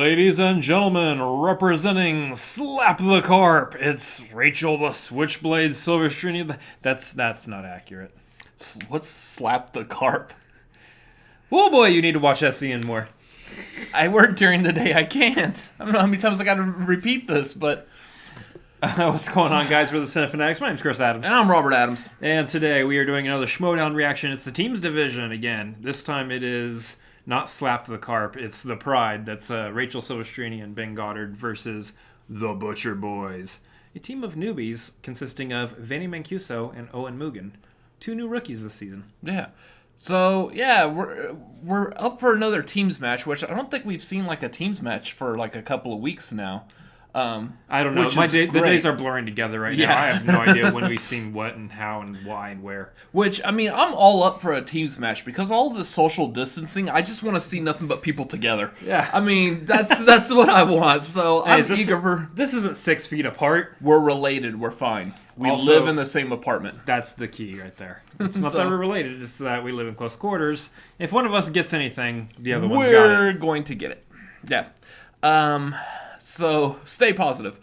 Ladies and gentlemen, representing Slap the Carp, it's Rachel the Switchblade Silvestrini. That's not accurate. What's Slap the Carp? Oh boy, you need to watch SCN more. I work during the day. I can't. I don't know how many times I got to repeat this, but... What's going on, guys? We're the Cinefanatics. My name's Chris Adams. And I'm Robert Adams. And today we are doing another Schmoedown reaction. It's the team's division again. This time it is not Slap the Carp. It's the Pride. That's Rachel Silvestrini and Bed Goddard versus the Butcher Boys. A team of newbies consisting of Vinny Mancuso and Owen Mugen. Two new rookies this season. Yeah. So, yeah, we're up for another teams match, which I don't think we've seen like a teams match for like a couple of weeks now. I don't know. The days are blurring together right now. I have no idea when we've seen what and how and why and where. Which, I mean, I'm all up for a teams match because all this social distancing, I just want to see nothing but people together. Yeah. I mean, that's what I want. So hey, I'm eager for... This isn't 6 feet apart. We're related. We're fine. We also live in the same apartment. That's the key right there. It's not that we're related. It's that we live in close quarters. If one of us gets anything, the other one's got it. We're going to get it. Yeah. So, stay positive.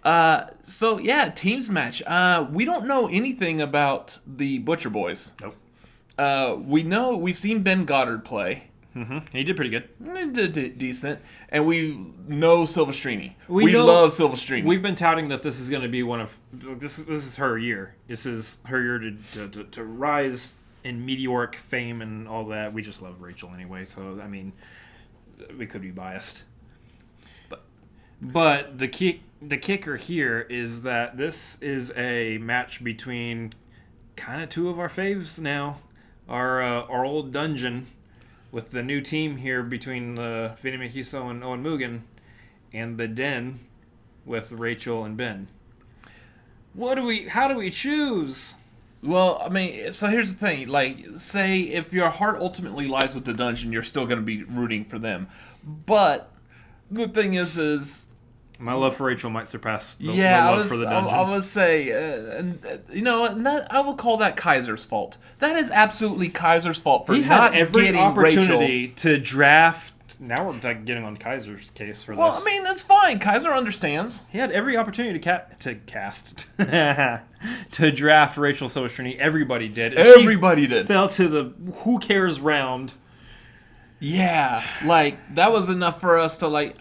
So, yeah, teams match. We don't know anything about the Butcher Boys. Nope. We've seen Bed Goddard play. Mm-hmm. He did pretty good. He did decent. And we know Silvestrini. We love Silvestrini. We've been touting that this is going to be one of... This is her year. This is her year to rise in meteoric fame and all that. We just love Rachel anyway. So, I mean, we could be biased. But the kicker here is that this is a match between kind of two of our faves now. Our old dungeon with the new team here between Vinny Mancuso and Owen Mugen, and the den with Rachel and Ben. How do we choose? Well, I mean, so here's the thing. Like, say if your heart ultimately lies with the dungeon, you're still going to be rooting for them. But the thing is my love for Rachel might surpass the love for the dungeon. I would say, I will call that Kaiser's fault. That is absolutely Kaiser's fault for not getting opportunity Rachel to draft. Now we're getting on Kaiser's case for this. Well, I mean, that's fine. Kaiser understands. He had every opportunity to draft Rachel Silvestrini. Everybody did. Everybody did. Fell to the who cares round. Yeah, like, that was enough for us to, like,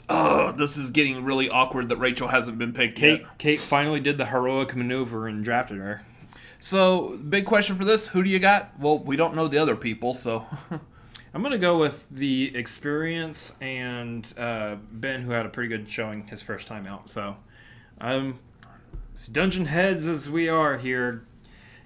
this is getting really awkward that Rachel hasn't been picked yet. Kate finally did the heroic maneuver and drafted her. So, big question for this, who do you got? Well, we don't know the other people, so... I'm going to go with the experience and Ben, who had a pretty good showing his first time out. So, dungeon heads as we are here,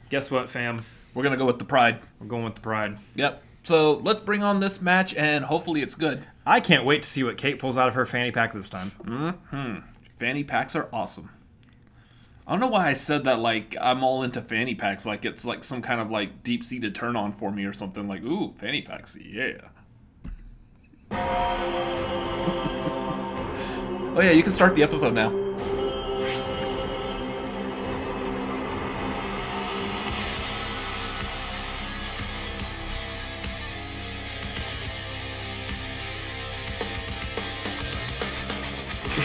guess what, fam? We're going to go with the Pride. We're going with the Pride. Yep. So, let's bring on this match, and hopefully it's good. I can't wait to see what Kate pulls out of her fanny pack this time. Mm-hmm. Fanny packs are awesome. I don't know why I said that like I'm all into fanny packs, like it's like some kind of like deep-seated turn-on for me or something. Like, ooh, fanny packs, yeah. Oh yeah, you can start the episode now.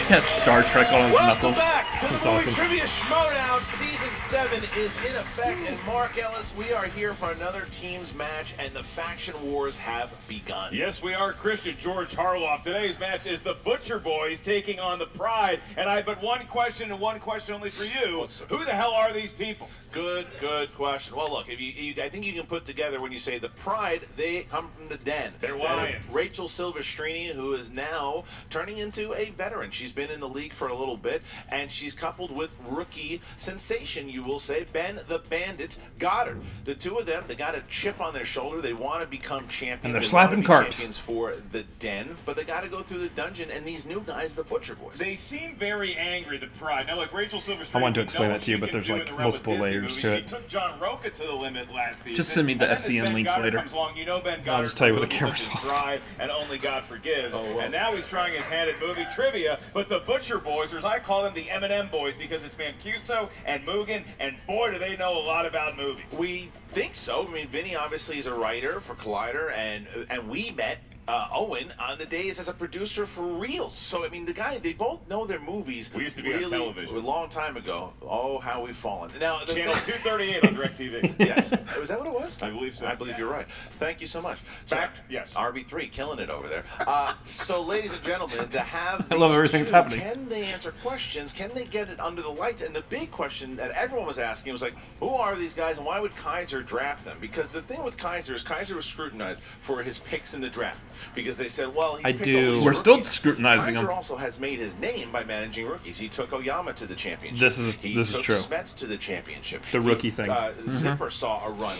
Yes, Star Trek on his Welcome knuckles. back to the That's Movie awesome. Trivia Schmoedown. Season 7 is in effect, and Mark Ellis, we are here for another teams match, and the faction wars have begun. Yes, we are. Christian George Harloff. Today's match is the Butcher Boys taking on the Pride, and I have but one question and one question only for you. Who the hell are these people? Good question. Well, look, I think you can put together when you say the Pride, they come from the den. They're That is lions. Rachel Silvestrini, who is now turning into a veteran. She's been in the league for a little bit, and she's coupled with rookie sensation, you will say, Ben the Bandit Goddard. The two of them, they got a chip on their shoulder. They want to become champions. And they're They slapping wanna be carps. champions for the den, but they got to go through the dungeon, and these new guys, the Butcher Boys. They seem very angry, the Pride. Now, like Rachel Silvestrini, I wanted to we explain know that to you, what but she there's, can do like, in the realm of multiple Disney layers movies. to it. She took John Roca to the limit last season. Just send me the And then this SCN Ben links Goddard later. Comes along. You know Ben Goddard just tell you when the from movies camera's such as off. Drive and Only God Forgives. Oh, well. And now he's trying his hand at movie trivia. But the Butcher Boys, or as I call them, the M&M Boys, because it's Mancuso and Mugen, and boy, do they know a lot about movies. We think so. I mean, Vinny obviously is a writer for Collider, and we met Owen on the days as a producer for Reels. So, I mean, they both know their movies. We used to be on television. A long time ago. Oh, how we've fallen. Now, Channel 238 on DirecTV. Yes. Was that what it was? I believe so. I believe you're right. Thank you so much. Yes. RB3 killing it over there. So, ladies and gentlemen, to have I love everything that's happening. Can they answer questions? Can they get it under the lights? And the big question that everyone was asking was like, who are these guys and why would Kaiser draft them? Because the thing with Kaiser is Kaiser was scrutinized for his picks in the draft because they said, well, he's picked all these We're still rookies. scrutinizing Kaiser him. also has made his name by managing rookies. He took Oyama to the championship. This is took true. Smets to the championship. The rookie thing. Zipper saw a run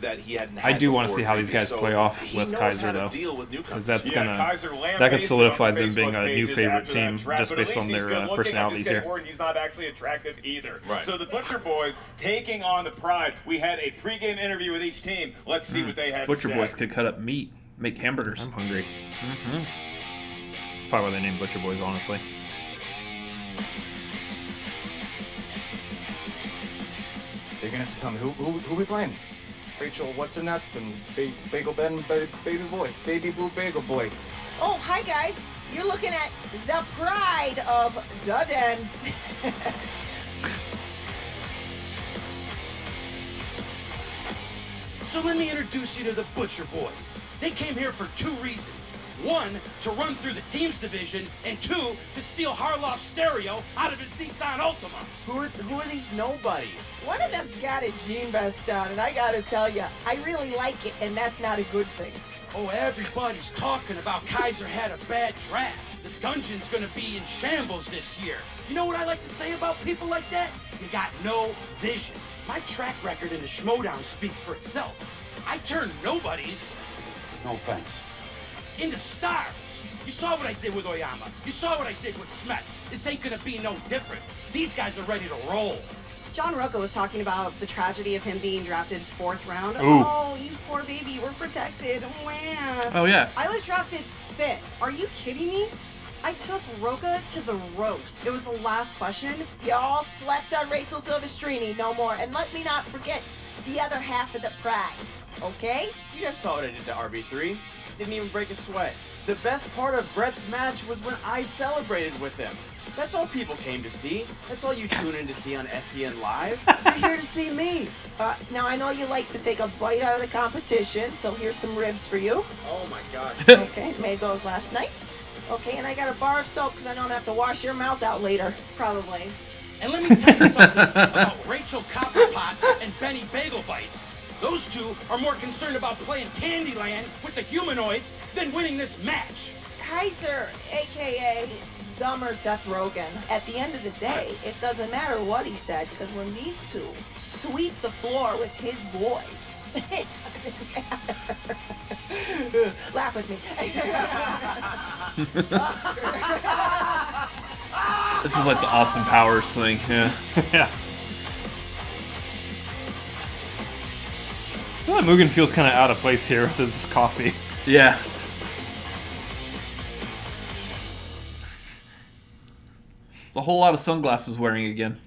that he hadn't had I do want to before see how these guys previous. play off He with knows Kaiser, how to though. deal with newcomers. Because that's Kaiser that could lambasted solidify on the them being Facebook a new pages favorite after that team draft, just but at based least on he's their good looking. personalities I'm just getting here. word he's not actually attractive either. Right. So the Butcher Boys taking on the Pride. We had a pregame interview with each team. Let's see what they had Butcher to say. Boys could cut up meat, make hamburgers. I'm hungry. That's probably why they named Butcher Boys, honestly. So you're gonna have to tell me who we playing? Rachel, what's her nuts, and Bagel Ben, baby boy, baby blue bagel boy. Oh, hi guys. You're looking at the pride of the den. So let me introduce you to the Butcher Boys. They came here for two reasons. One, to run through the teams division, and two, to steal Harloff's stereo out of his Nissan Altima. Who are these nobodies? One of them's got a jean vest on, and I gotta tell you, I really like it, and that's not a good thing. Oh, everybody's talking about Kaiser had a bad draft. The dungeon's gonna be in shambles this year. You know what I like to say about people like that? You got no vision. My track record in the Schmoedown speaks for itself. I turned nobodies No offense. into stars. You saw what I did with Oyama. You saw what I did with Smets. This ain't gonna be no different. These guys are ready to roll. John Rocco was talking about the tragedy of him being drafted 4th round. Ooh. Oh, you poor baby, we're protected. Wow. Oh, yeah. I was drafted 5th. Are you kidding me? I took Roca to the ropes. It was the last question. Y'all slept on Rachel Silvestrini, no more. And let me not forget the other half of the pride, okay? You guys saw what I did to RB3. Didn't even break a sweat. The best part of Brett's match was when I celebrated with him. That's all people came to see. That's all you tune in to see on SCN Live. You're here to see me. Now, I know you like to take a bite out of the competition, so here's some ribs for you. Oh my god. Okay, made those last night. Okay, and I got a bar of soap because I don't have to wash your mouth out later. Probably. And let me tell you something about Rachel Copperpot and Benny Bagel Bites. Those two are more concerned about playing Candyland with the humanoids than winning this match. Kaiser, aka dumber Seth Rogen. At the end of the day, it doesn't matter what he said, because when these two sweep the floor with his boys, it doesn't matter. Laugh with me. This is like the Austin Powers thing. Yeah. Yeah. I feel like Mugen feels kind of out of place here with his coffee. Yeah. It's a whole lot of sunglasses wearing again.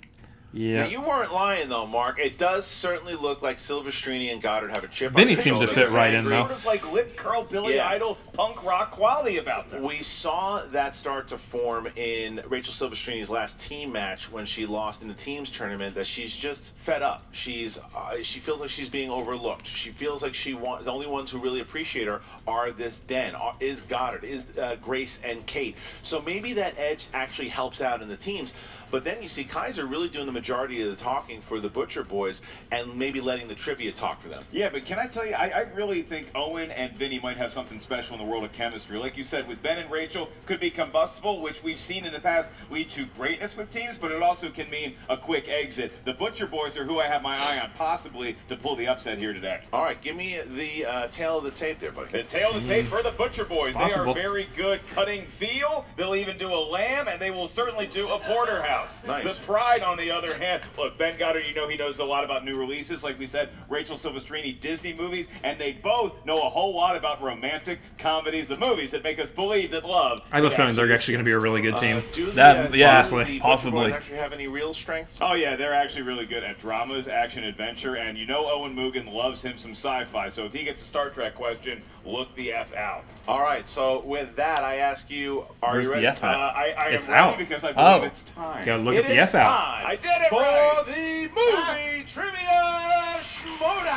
Now, Yeah. you weren't lying, though, Mark. It does certainly look like Silvestrini and Goddard have a chip Vinny on their seems to shoulders. fit right in, Sort though. of like lip curl, Billy Yeah. Idol, punk rock quality about them. We saw that start to form in Rachel Silvestrini's last team match when she lost in the teams tournament. That she's just fed up. She feels like she's being overlooked. She feels like the only ones who really appreciate her are this den, is Goddard, is Grace and Kate. So maybe that edge actually helps out in the teams. But then you see Kaiser really doing the majority of the talking for the Butcher Boys and maybe letting the trivia talk for them. Yeah, but can I tell you, I really think Owen and Vinny might have something special in the world of chemistry. Like you said, with Ben and Rachel, could be combustible, which we've seen in the past lead to greatness with teams, but it also can mean a quick exit. The Butcher Boys are who I have my eye on, possibly to pull the upset here today. All right, give me the tail of the tape there, buddy. The tail of the tape for the Butcher Boys. Possible. They are very good cutting veal. They'll even do a lamb, and they will certainly do a porterhouse. Nice. The Pride, on the other other hand, look, Ben Goddard, you know he knows a lot about new releases. Like we said, Rachel Silvestrini, Disney movies, and they both know a whole lot about romantic comedies, the movies that make us believe that love. I have a feeling they're actually going to be a really good team. Possibly possibly. Actually have any real strengths? Oh yeah, they're actually really good at dramas, action, adventure, and you know Owen Mugen loves him some sci-fi. So if he gets a Star Trek question, look the F out. All right. So with that, I ask you, are Where's you the ready? F at? I It's am ready out. because I believe it's time. Gotta look It at the is F out. time I did it for right. the movie trivia Schmoedown.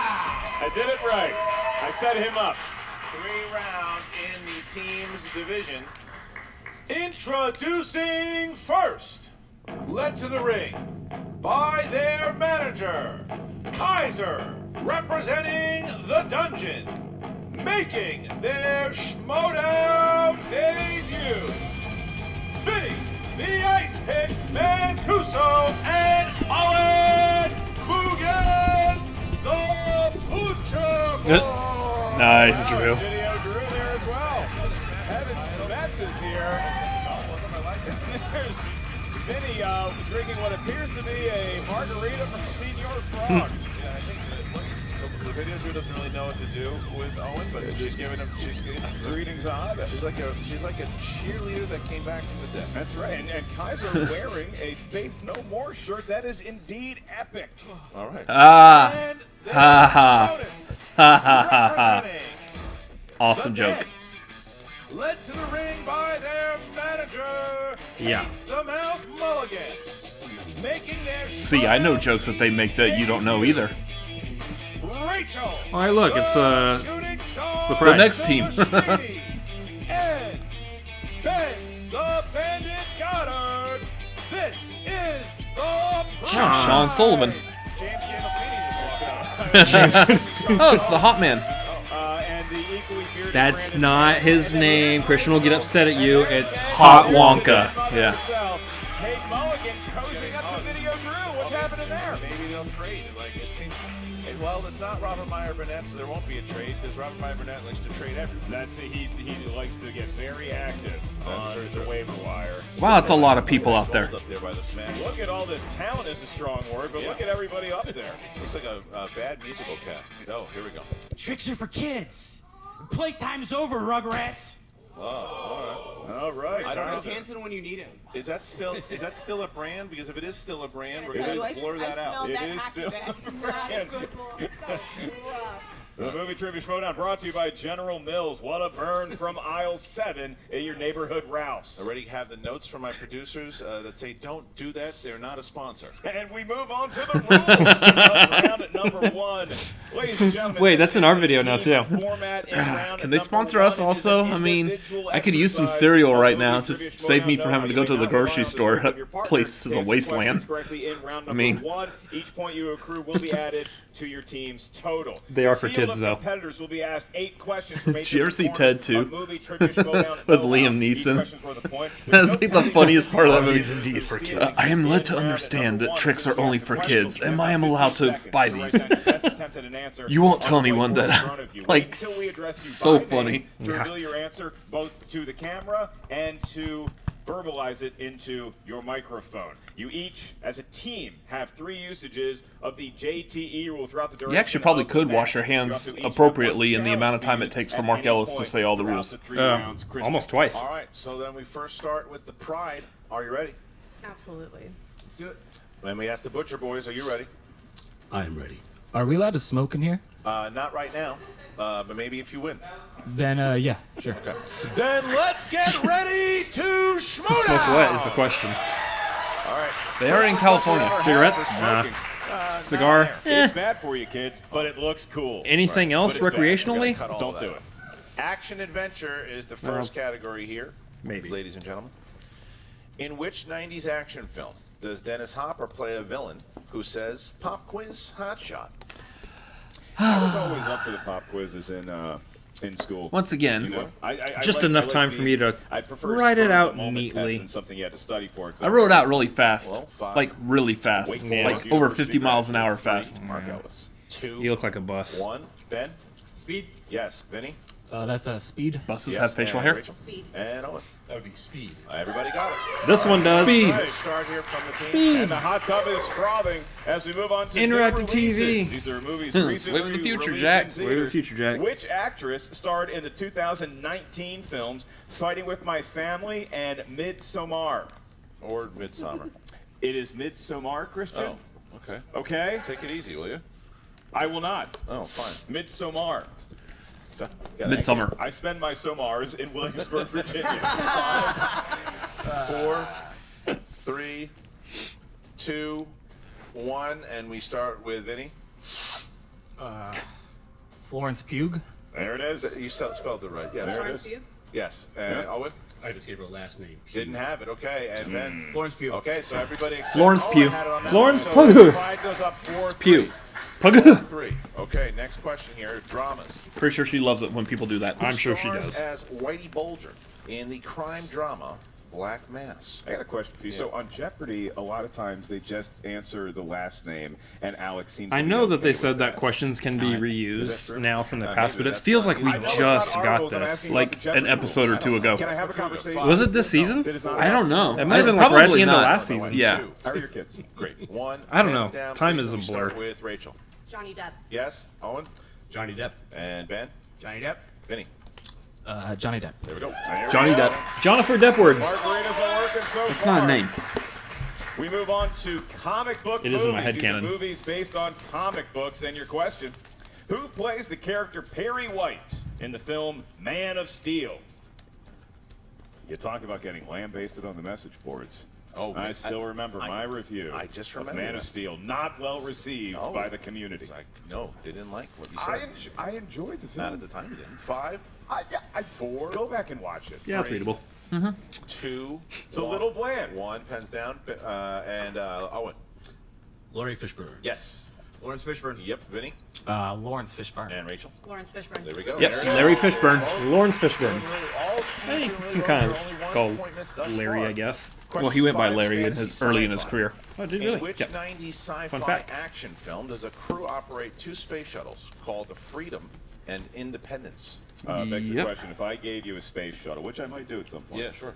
I did it right. I set him up. 3 rounds in the team's division. Introducing first, led to the ring by their manager, Kaiser, representing the Dungeon, making their Schmoedown debut. Vinny, the Ice Pick, Mancuso, and Owen Mugen, the Butcher Boy. Nice. Video Drew there as well. Evan Smets is here. There's Vinny drinking what appears to be a margarita from Senor Frogs. Yeah, I think so the video Drew doesn't really know what to do with Owen, but she's giving him Greetings on. she's like a cheerleader that came back from the dead. That's right. And Kaiser wearing a Faith No More shirt. That is indeed epic. All right. And their Ha ha. opponents, Ha ha ha ha. representing Awesome the joke. Dead, led to the ring by their manager, Yeah. the Mouth Mulligan, making their See, I know jokes that they make that you don't know either. Rachel. All right, look, it's the shooting star, the prize. The next team. Silvestrini, and Ben the Bandit Goddard. This is the prize. Sean Sullivan. James Gandolfini just walked out. Oh, it's the Hot Man. And the equally bearded That's Brandon not Mann. his And then name. also Christian will get upset at you. It's Hot Wonka. Yeah. Kate Mulligan cozying up to Video Drew. What's happening there? Maybe they'll trade. Like it seems. Well, it's not Robert Meyer Burnett, so there won't be a trade because Robert Meyer Burnett likes to trade everything. He likes to get very active on the waiver wire. Wow, it's a lot of people out there. Up there by the Smash. Look at all this talent is a strong word, but look at everybody up there. Looks like a bad musical cast. Oh, here we go. Tricks are for kids. Playtime's over, Rugrats. All right. I don't know Jonathan. Hanson when you need him. Is that still a brand? Because if it is still a brand, we're I going to blur that out. It is still Not a good look. That was rough. The Movie Trivia Schmoedown brought to you by General Mills. What a burn from aisle 7 at your neighborhood Ralph's. I already have the notes from my producers that say don't do that. They're not a sponsor. And we move on to the rules. Round at number 1. Ladies and gentlemen, Wait, this that's in is our a video now, team too. format in round Can at they number sponsor 1. us It is also? an I mean, individual I could use some exercise cereal of right Movie now. Trivia Just save me Schmoedown. from having to go You to may the not grocery allow store. the script of your partner Place is a to answer wasteland. questions correctly in round I number mean- 1. Each point you accrue will be added to your team's total. They are for The field kids, of though. Competitors will be asked 8 questions from 8 Did you ever see different Ted corners 2? of Movie Trivia Schmoedown With know-how. Liam Each Neeson? question's worth a point. That's There's like no the penalty funniest part of that for movie. stealing Indeed for stealing kids. I am led to round at understand number that 1. tricks Since are you only asked for the question, kids. you Am have I am 15 allowed to seconds buy to write these? down your best attempt at an answer You won't on tell the anyone whiteboard that- in front of you. like, Wait until we address you so by funny. name to reveal your answer both to the camera and to verbalize it into your microphone. You each, as a team, have 3 usages of the JTE rule throughout the duration. You actually probably of the could match. wash your You hands also each have appropriately one in the amount of time it challenge takes to for use Mark at Ellis any to point say all the throughout rules. the 3 rounds. Christian. Almost twice. All right, so then we first start with the Pride. Are you ready? Absolutely. Let's do it. Then we ask the Butcher Boys, are you ready? I'm ready. Are we allowed to smoke in here? Not right now, but maybe if you win. Then, yeah, sure. Okay. Then let's get ready to Schmoedown! Smoke what is the question? All right. They are in California. Cigarettes? Nah. Cigar? It's bad for you, kids, but it looks cool. Anything else But it's bad. recreationally? Cut all Don't that do out. it. Action adventure is the first category here, Maybe. ladies and gentlemen. In which 90s action film does Dennis Hopper play a villain who says, "Pop quiz, hot shot"? I was always up for the pop quizzes in school. Once again, You know, I Just like- enough I like time for me to I prefer write it spur of out the moment neatly. test than something you had to study for. 'cause I wrote out was really fast. Well, 5. Like, really fast. Wake Yeah. Like, Forest over University 50 miles an graduate hour free fast. Mark Ellis. 2, You look like a bus. 1. Ben? Speed. Yes. Vinny? That's Speed. Buses Yes, have facial and hair. Rachel. Speed. And Owen. That would be Speed. Everybody got it. This one does. Speed. Nice start here from the team. And the hot tub is frothing as we move on to Interactive new releases. TV. These are movies recently Wait for the future, released Jack. in Wait for the theaters. future, Jack. Which actress starred in the 2019 films Fighting with My Family and Midsommar? Or Midsummer. It is Midsommar, Christian. Oh, okay. Okay? Take it easy, will you? I will not. Oh, fine. Midsommar. So, yeah, Midsummer. I spend my Sommars in Williamsburg, Virginia. 4, 3, 2, 1, and we start with Vinny. Florence Pugh. There it is. You spelled it right. Yes. There it is. Yes. And Yeah. Owen I just gave her a last name. didn't have it. Okay. And Ben. Florence Pugh. Okay, so everybody except Florence Owen Pugh. had it on that Florence one. Pugh. So pride goes up 4, Pugh. 3. Okay, next question here. Dramas. Pretty sure she loves it when people do that. I'm sure she Stars does. as Whitey Bulger in the crime drama Black Mass. I got a question for you. So on Jeopardy, a lot of times they just answer the last name, and Alex seems. I to be know that okay they with said that that. questions can be Is that reused true? now from the past, maybe but it that's feels not- like we I know it's just not got articles, I'm this. asking Like about the Jeopardy an episode or rules. two ago. Can I have a conversation? Was it this season? That is not I don't know. It might have been like right at the end of last season. Yeah. How are your kids? Great. 1. I don't hands know. down, Time please. is a We start blur. with Rachel. Johnny Depp. Yes. Owen Johnny Depp. and Ben. Johnny Depp. Vinny. Johnny Depp. There we go. Johnny Depp. Jonathan Deppward. Margaritas are working so It's far. not a name. We move on to comic book It movies. is in my These are headcanon. movies based on comic books. And your question: who plays the character Perry White in the film Man of Steel? You talk about getting lambasted on the message boards. Oh, I still remember my review. I just of remember Man of that. Steel, not well received Oh. by the community. It's like, no, they didn't like what you said. I enjoyed the film. Not at the time you didn't. 5, 4, Go back and watch it. Yeah, it's Three. readable. 2. It's a little bland. 1. Pens down. And Owen. Laurie Fishburne. Yes. Lawrence Fishburne. Yep. Vinny Lawrence Fishburne. and Rachel. Lawrence Fishburne. There we go. Yep, There it Larry is. Fishburne. Lawrence Fishburne. All Hey, teams you doing can really kind well. of Only 1 call point missed thus Larry, far. I guess. Well, he went by Question Larry in 5, his early in his sci-fi. career. Oh, did you In really? which Yeah. 90s sci-fi Fun fact. action film does a crew operate 2 space shuttles called the Freedom and Independence? Begs the Yep. question: if I gave you a space shuttle, which I might do at some point. Yeah, sure.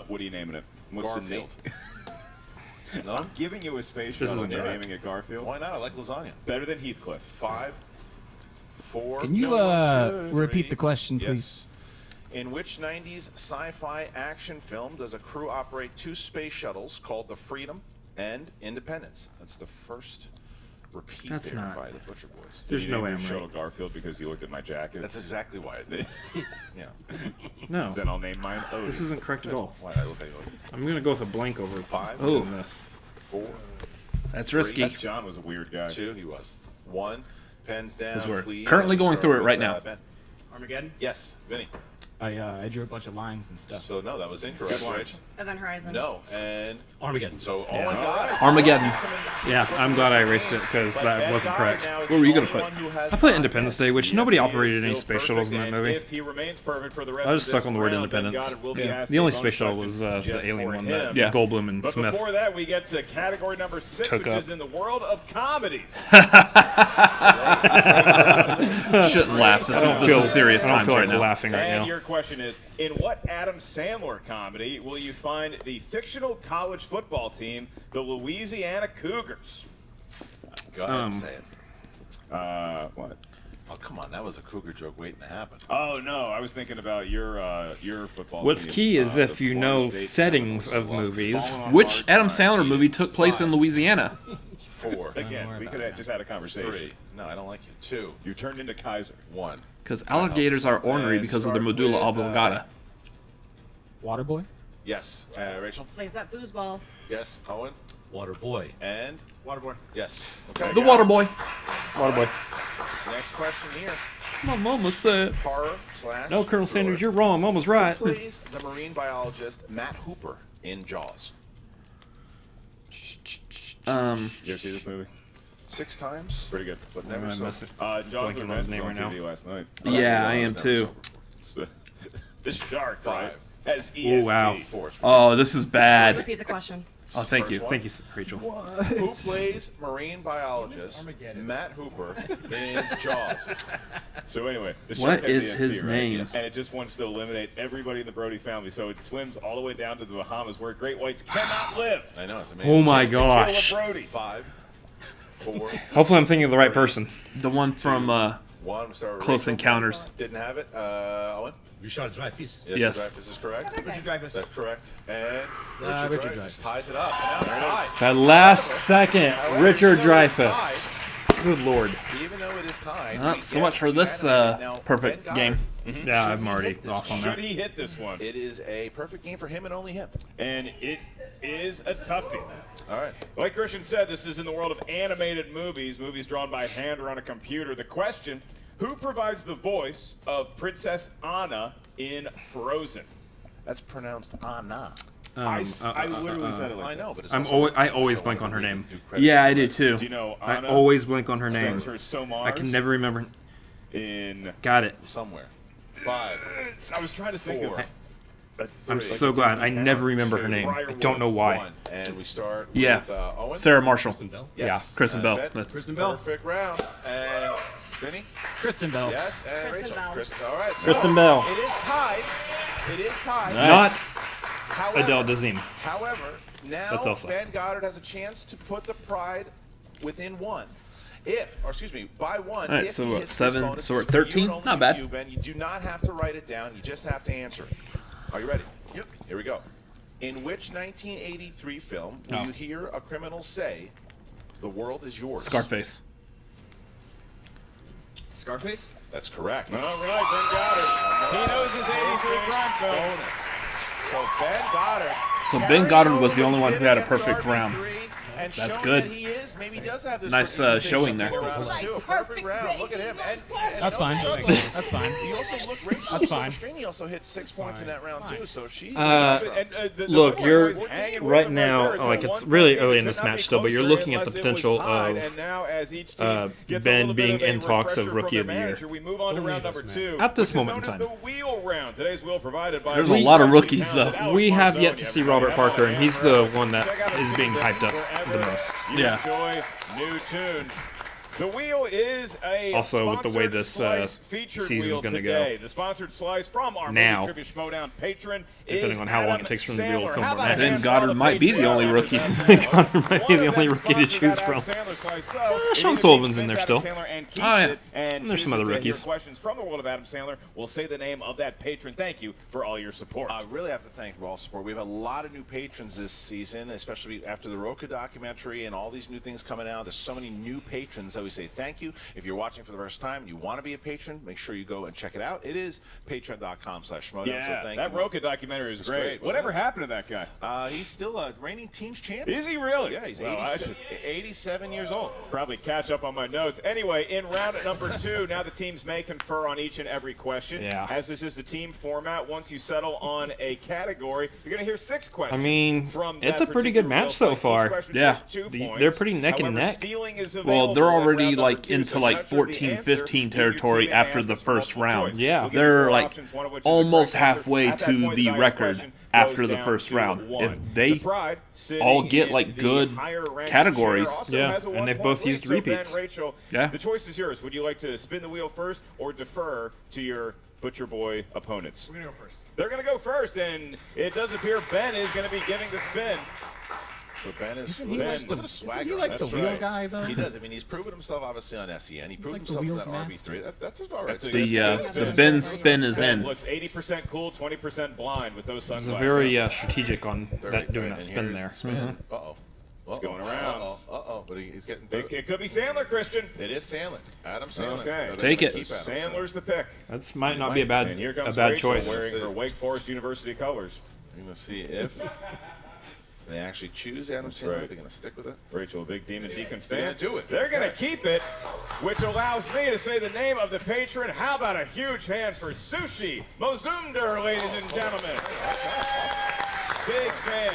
What are you naming it? What's Garfield. the name? No? I'm giving you a space This shuttle is and you're incorrect. naming it Garfield. Why not? I like lasagna. Better than Heathcliff. 5, 4. Can you repeat 3. the question, please? Yes. In which 90s sci-fi action film does a crew operate 2 space shuttles called the Freedom and Independence? That's the first repeat That's there not- by the Butcher Boys. There's Did you no name way your I'm shuttle right. Garfield because you looked at my jacket. That's exactly why I did. Yeah. No. Then I'll name mine Odin. This isn't correct at all. Why I look at you. I'm going to go with a blank over 5. Oh. this. 4. That's Three. risky. That John was a weird guy. 2. He was. 1. Pens down, Because we're please. currently And we'll going start through it with, right now. Ben. Armageddon. Yes, Vinny. I drew a bunch of lines and stuff. So no, that was incorrect. Good one. Right? Event Horizon. No, and Armageddon. so Owen got it. Armageddon. Yeah, I'm glad I erased it because that wasn't correct. What were you gonna put? I put Independence Day, which nobody operated any space shuttles in that movie. If he remains perfect for the rest I was of stuck this on the word round, Ben Independence. Goddard will be Yeah. asked The a only bonus space shuttle question was the just alien for one him. that Goldblum and But Smith before that, we get to category number 6, took which up. is in the world of comedies. Shouldn't laugh. This is serious I don't times feel right like now. laughing right And now. your question is, in what Adam Sandler comedy will you find the fictional college football team, the Louisiana Cougars? Go ahead and say it. What? Oh come on, that was a Cougar joke waiting to happen. Oh no, I was thinking about your football What's team. key is if the you Florida know State settings Seminoles of lost to movies. Fallen on Which Hard Adam Times. Sandler movie took place in 5, Louisiana? 4, Again, we could have just had a conversation. 3. No, I don't like you. 2, You turned into Kaiser. 1. Because alligators are ornery And because of their start medulla with, oblongata. Waterboy? Yes, Rachel. Plays that foosball. Yes, Owen. Waterboy. And Waterboy. yes. Okay. The water boy. Waterboy. Next question here. My mama said. Horror / No, Colonel Sanders, thriller. you're wrong. Mom was right. Plays the marine biologist Matt Hooper in Jaws. You ever see this movie? 6 times, Pretty good. but never I so. missed it. Jaws Blanking of on his Red name on right now. TV last night. Yeah, I am Never too. sober. The shark, 5. right? Has Oh, ESP. wow. 4. Oh, this is bad. Repeat the question. Oh, thank you. First one. Thank you, Rachel. Who plays marine biologist Matt Hooper in Jaws? So anyway, the What shark has is ESP, his right? name? And it just wants to eliminate everybody in the Brody family. So it swims all the way down to the Bahamas, where great whites cannot live. I know, it's amazing. Oh my Just to kill a gosh. Brody. 5, 4, Hopefully I'm thinking of the right person. The one from 1. Start with Close Rachel. Encounters. Didn't have it. Owen? Richard Dreyfuss. Yes. This is correct. Richard Dreyfuss. That's correct. And Richard Dreyfuss Dreyfuss. ties it up. So now it's tied. That last second, However, Richard even though it is Dreyfuss. Good lord. Even though it is tied, we so get much for this Cinefanatics. Now, perfect Ben game. Goddard, Yeah, should I'm he already hit this off on one? that. Should he hit this one? It is a perfect game for him and only him. And it is a toughie. All right. Like Christian said, this is in the world of animated movies, movies drawn by hand or on a computer. The question, who provides the voice of Princess Anna in Frozen? That's pronounced Anna. I literally said it like I know, but it's I also always blank on her name. Yeah, I do too. Do you know I Anna always blank on her name. stands for Somars I can never remember. in... Got it. somewhere. 5. I was trying to think 4. of... I'm so glad. I never remember her name. I don't know why. 1. And we start Yeah. with Owen. Sarah Marshall. Kristen Bell. Yes. Yeah, Kristen Bell. Ben, That's- Kristen Bell. Perfect round. And Vinny? Kristen Bell. Yes. And Kristen Rachel. Bell. Kristen. All right. Kristen Bell. It is tied. It is tied. Not However, Adele Dazeem. However, now That's Elsa. Ben Goddard has a chance to put the pride within 1. By 1, All right, if so he what, hits this 7, bonus, so we're at it's for you 13? and only Not bad. You, Ben, you do not have to write it down. You just have to answer it. Are you ready? Yep. Here we go. In which 1983 film will you hear a criminal say, "The world is yours"? Scarface. Scarface? That's correct. All right, Ben Goddard. He knows his 83 crime films. Bonus. So Ben Goddard. So Ben carrying Goddard over was the what only he one who did had a against perfect round. RB3 and That's showing good. that he is, maybe does have this Nice, rookie sensation showing there. in round Like two. A perfect round. Look at him. And That's no fine. struggling. That's fine. He also looked Rachel That's fine. Silvestrini also hit 6 points in that round too. So she. Look, you're right now, like it's really early in this match still, but you're looking at the potential of Ben being in talks of Rookie of the Year. We move on to round number 2. At this which is moment in known as time. the wheel round. Today's wheel provided by There's a lot of rookies, though. We have yet to see Robert Parker, and he's the one that is being hyped up the most. You Yeah. enjoy new tunes. The wheel is a Also, with the way this slice featured season's wheel gonna today. The sponsored slice from our Now. movie trivia Schmoedown patron Depending is on how long Adam it takes for them to be able to Sandler. film How more about a matches. Ben hand for all Goddard the might be the Patreon only members rookie. out Ben there? Goddard might be One the of only them rookie to sponsors choose that from. Adam Sandler slice, so it Sean either Sullivan's keeps in there Adam still. Sandler and keeps Oh, yeah. it and There's some other chooses to hear rookies. questions from the world of Adam Sandler. We'll say the name of that patron. Thank you for all your support. I really have to thank for all support. We have a lot of new patrons this season, especially after the Roka documentary and all these new things coming out. There's so many new patrons that we say thank you. If you're watching for the first time and you want to be a patron, make sure you go and check it out. It is patreon.com/Schmoedown. Yeah, so thank that you. Roka documentary is great. great, wasn't Whatever it? happened to that guy? He's still a reigning teams champion. Is he really? Yeah, he's Well, 87 years old. Probably catch up on my notes. Anyway, in round number 2, now the teams may confer on each and every question. Yeah. As this is the team format, once you settle on a category, you're going to hear 6 questions. I mean, from it's that a pretty good particular match so wheel. Each far. question Yeah. takes 2 They're points. pretty neck and However, neck. stealing is Well, they're available in already round number like 2, into so like after the 14-15 answer, territory your team after answers the first multiple round. choice. Yeah, We'll give you they're 4 like options, one of which is a almost correct answer. halfway At that to point, the value record question after goes the down first to round. 1. If they The Pride, sitting all get in like the good higher-ranked categories. chair, also Yeah, has a and they've 1-point both lead. used So, Ben, repeats. Rachel, Yeah. the choice is yours. Would you like to spin the wheel first or defer to your Butcher Boy opponents? We're gonna go first. They're going to go first, and it does appear Ben is going to be giving the spin. So Ben is. Isn't he look like at the- the swagger. isn't he like That's the wheel right. guy, though? He does. I mean, he's proven himself obviously on SEN. He proved like the himself in wheels that RB3. That's all right. That's a- the Ben spin is Ben in. looks 80% cool, 20% blind with those He's sunglasses. very strategic on Very that, doing good. that And spin here's there. the spin. Uh-oh. It's going around. Uh-oh. But he's getting. It could be Sandler, Christian. It is Sandler. Adam Sandler. Okay. They're Take gonna it. keep Adam Sandler's the pick. That might not be a bad And here comes bad Rachel choice. wearing her Wake Forest University colors. We're going to see if they actually choose Adam Sandler. right. They're going to stick with it. Rachel, a big Demon Deacon They're fan. gonna do it. They're going to Okay. keep it, which allows me to say the name of the patron. How about a huge hand for Sushi Mozumder, ladies and gentlemen? Big fan.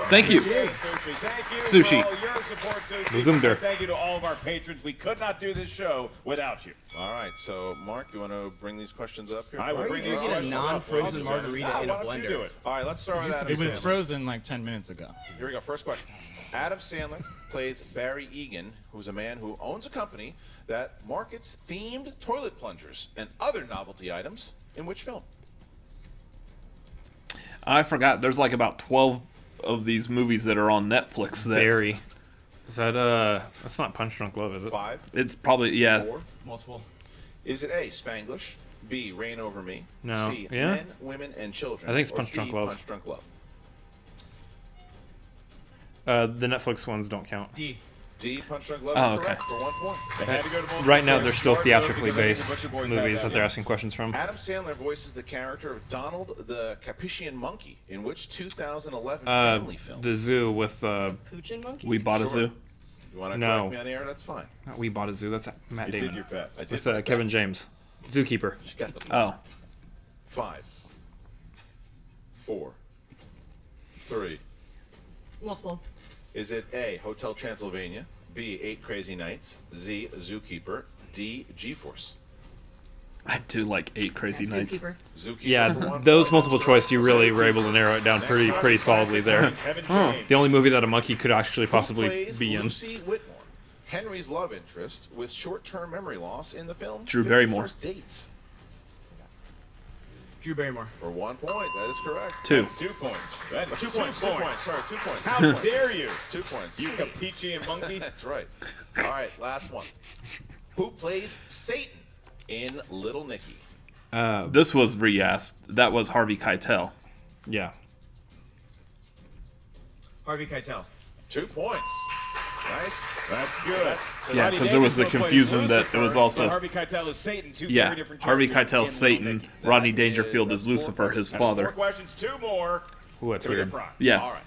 Thank you. Sushi. Thank you Sushi. for all your support, Sushi. Resumed her. Thank you to all of our patrons. We could not do this show without you. All right, so Mark, you want to bring these questions up here? I will bring these get a questions up. non-frozen margarita in a Why don't you blender? do it? All right, let's start with Adam It was Sandler. frozen like 10 minutes ago. Here we go. First question. Adam Sandler plays Barry Egan, who's a man who owns a company that markets themed toilet plungers and other novelty items. In which film? I forgot. There's like about 12 of these movies that are on Netflix. That Barry. Is that that's not Punch Drunk Love, is it? 5, It's probably, yeah. 4. Multiple. Is it A, Spanglish, B, Reign Over Me, No. C, Yeah? Men, Women, and Children, I think it's or Punch D, Drunk Love. Punch Drunk Love? The Netflix ones don't count. D. D, Punch Drunk Love Oh, is okay. correct for 1 point. They had to go to multiple Right now, choice. they're still Start theatrically because I think the based Butcher Boys have movies that they're yeah. asking questions from. Adam Sandler voices the character of Donald the Capuchin Monkey in which 2011 family film? The Zoo with Poochin monkey? We Bought a Sure. Zoo. You want to No. correct me on air? That's fine. not We Bought a Zoo. That's Matt You did Damon your best. I did with my Kevin best. James. Zookeeper. You got the Oh. 5, 4, 3. Multiple. Is it A, Hotel Transylvania, B, 8 Crazy Nights, Z, Zookeeper, D, G-Force? I do like 8 Crazy Nights. Zookeeper. Zookeeper Yeah, for 1 those point. multiple That's choice, you correct. really were able to narrow it down pretty solidly there. Kevin Oh, James. the only movie that a monkey could actually Who possibly plays be in. Lucy Whitmore, Henry's love interest with short-term memory loss in the film Drew 50 Barrymore. First Dates? Drew Barrymore. For 1 point, that is correct. 2. That's 2 points. That is 2 points. 2 points. Sorry, 2 points. How 2 points. dare you? 2 points. You Capuchin monkey. That's right. All right, last one. Who plays Satan in Little Nicky? This was re-asked. That was Harvey Keitel. Yeah. Harvey Keitel. 2 points. Nice. That's good. So Yeah, Rodney 'cause there was the Dangerfield plays confusion that Lucifer, it was also- but Harvey Keitel is Satan. Two Yeah, very different Harvey characters Keitel's in Satan. Little Nicky. Rodney That Dangerfield is is 4 Lucifer, his That's 4 father. questions. 2 more. Ooh, that's to the weird. prize. Yeah. All right.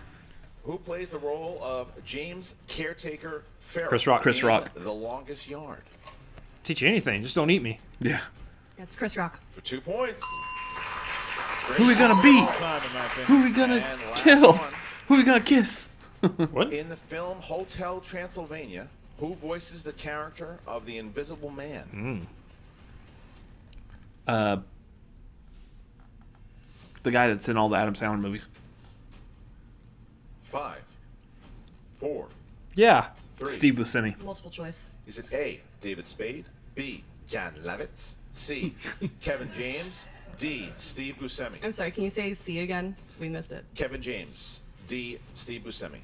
Who plays the role of James Caretaker Farrell? Chris Rock. Chris in Rock. The Longest Yard. Teach you anything, just don't eat me. Yeah. It's Chris Rock. For 2 points. Who we gonna beat? Time, in my opinion. Who we gonna And last kill? one. Who we gonna kiss? What? In the film Hotel Transylvania, who voices the character of the Invisible Man? The guy that's in all the Adam Sandler movies. 5, 4, Yeah. 3. Steve Buscemi. Multiple choice. Is it A, David Spade, B, John Lovitz, C, Kevin James, D, Steve Buscemi? I'm sorry, can you say C again? We missed it. Kevin James, D, Steve Buscemi.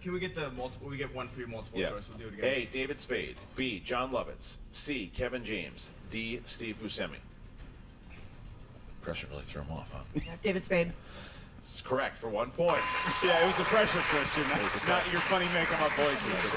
Can we get the multiple? We get one for your multiple Yeah. choice. We'll do it again. A, David Spade, B, John Lovitz, C, Kevin James, D, Steve Buscemi. Pressure really threw him off, huh? David Spade. It's correct for 1 point. Yeah, it was the pressure, Christian. Not your funny make-em-up voices.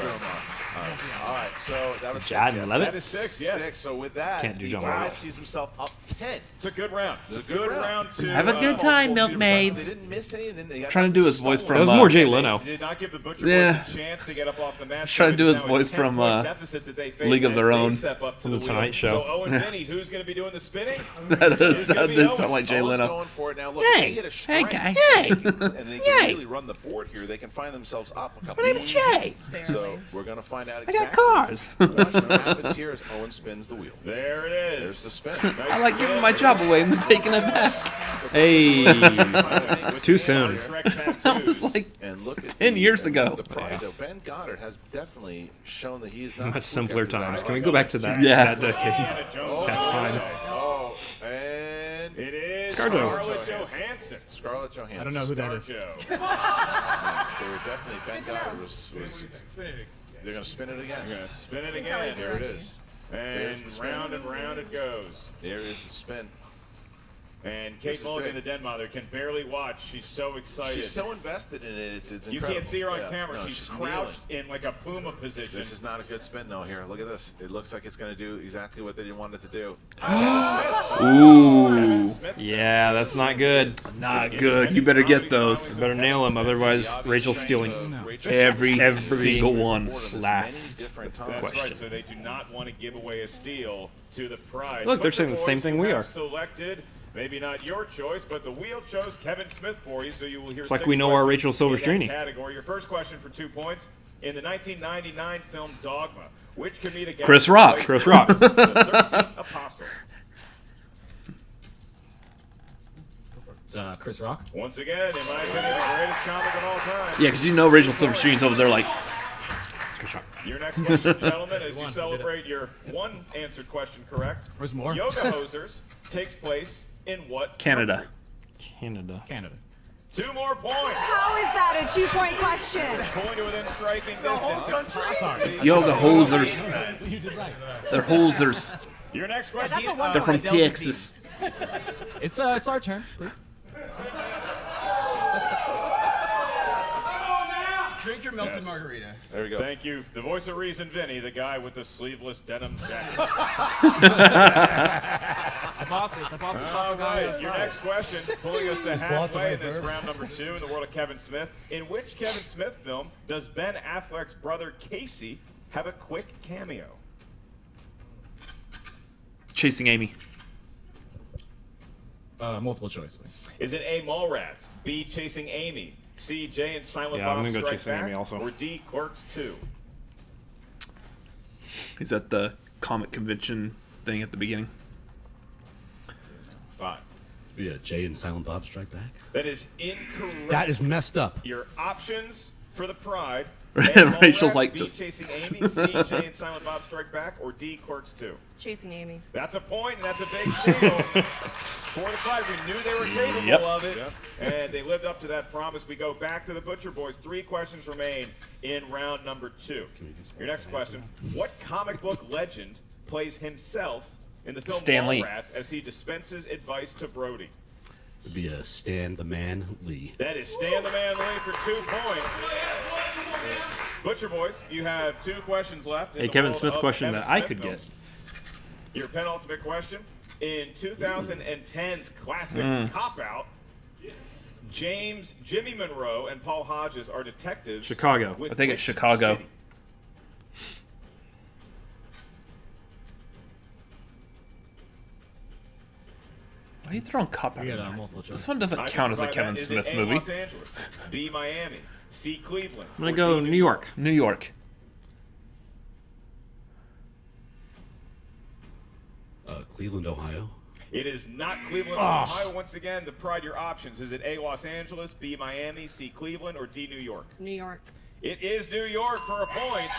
All right, so that was John 6. Yes. Lovitz? That is 6, yes. 6. So with that, Can't do the John crowd Lovitz. sees himself up 10. It's a good round. It's a good round. to Have a good time, milkmaids. They didn't miss any. They got Trying to do his voice stolen. from, That was more Jay They Leno. did not give the Butcher Yeah. Boys a chance to get up off the mat. Trying to do his Now a voice from, 10-point deficit that they face League of as Their they Own. step up to From The wheel. Tonight Show. So Owen Vinny, who's going to be doing the spinning? That Who's gonna be did Owen? sound like Jay Owen's Leno. going for it now. Look, Hey, they hit a hey, strike, guy. and they can really run the board here. They can find themselves up a couple. My name is Jay. So we're going to find out I got exactly cars. what happens here as Owen spins the wheel. There it is. There's the spin. I like giving my job away and then taking it back. Hey. Too soon. That was like And look at 10 years ago. The pride. Though Ben Goddard has definitely shown that he is not Much simpler after that. times. Can we go back to that? Yeah. That decade. That's fine. Oh, and It is Scarjo. Scarlett Johansson. Scarlett Johansson. I don't know who that is. Joe. They were definitely Ben Goddard was they're gonna spin it again. We're going to spin it again. There it is. And the spin. round it goes. There is the spin. And This Kate is Mulligan, big. the den mother, can barely watch. She's so excited. She's so invested in it. It's you incredible. can't see her on Yeah, camera. no, she's kneeling. crouched in like a puma position. This is not a good spin, though. Here, look at this. It looks like it's going to do exactly what they didn't want it to do. Ooh. Yeah, that's not good. Not good. You better get those. Better nail him, otherwise Rachel's stealing Every single one. last Different That's times. right. So they do not want to give away a steal to the pride. Look, they're Butcher saying the same Boys, thing who we have are. Selected Maybe not your choice, but the wheel chose Kevin Smith for you, so you will hear It's like 6 we know our Rachel questions in Silvestrini. that category. Your first question for 2 points. In the 1999 film Dogma, which comedic Chris actor Rock. plays Chris Rock. the 13th apostle? It's Chris Rock. Once again, in my opinion, the greatest comic of all time. Yeah, because you know Rachel Silvestrini's over there like. Your next question, gentlemen, as you celebrate your one answered question correct. Where's more? Yoga Hosers takes place in what Canada. country? Canada. 2 more points. How is that a 2-point question? Pulling to within striking distance. It's Yoga Hosers. They're hosers. Your next question. That's a one They're from point. Texas. It's our turn. Please. Drink your melted margarita. There we go. Thank you. The voice of reason, Vinny, the guy with the sleeveless denim jacket. I bought this. All right. Your next question, pulling us to halfway in this round number 2 in the world of Kevin Smith. In which Kevin Smith film does Ben Affleck's brother Casey have a quick cameo? Chasing Amy. Multiple choice. Please. Is it A, Mallrats, B, Chasing Amy, C, Jay and Silent Yeah, I'm Bob gonna go Strike Chasing Back, Amy also. or D, Clerks 2? He's at the comic convention thing at the beginning. 5. Yeah, Jay and Silent Bob Strike Back. That is incorrect. That is messed up. Your options for the Pride. Rachel's like, B, just- Chasing Amy, C, Jay and Silent Bob Strike Back, or D, Clerks 2? Chasing Amy. That's a point, and that's a big steal for the Pride. We knew they were capable of it, and they lived up to that promise. We go back to the Butcher Boys. 3 questions remain in round number 2. Your next question. What comic book legend plays himself in the film Stan Lee. Mallrats as he dispenses advice to Brody? It'd be a Stan the Man Lee. That is Stan the Man Lee for 2 points. Butcher Boys, you have 2 questions left. In A the Kevin world Smith of question Kevin that I Smith could films. get. Your penultimate question. In 2010's classic Cop Out, Jimmy Monroe, and Paul Hodges are detectives. Chicago. with I think it's which Chicago. city? Why are you throwing Cop Out? We in got there? multiple choice. This one doesn't I can count as a provide Kevin that. Is Smith it A, movie. Los Angeles, B, Miami, C, Cleveland. I'm gonna or go D, New York. New York. Cleveland, Ohio. It is not Cleveland, Ohio. Once again, the Pride, your options. Is it A, Los Angeles, B, Miami, C, Cleveland, or D, New York? New York. It is New York for a point.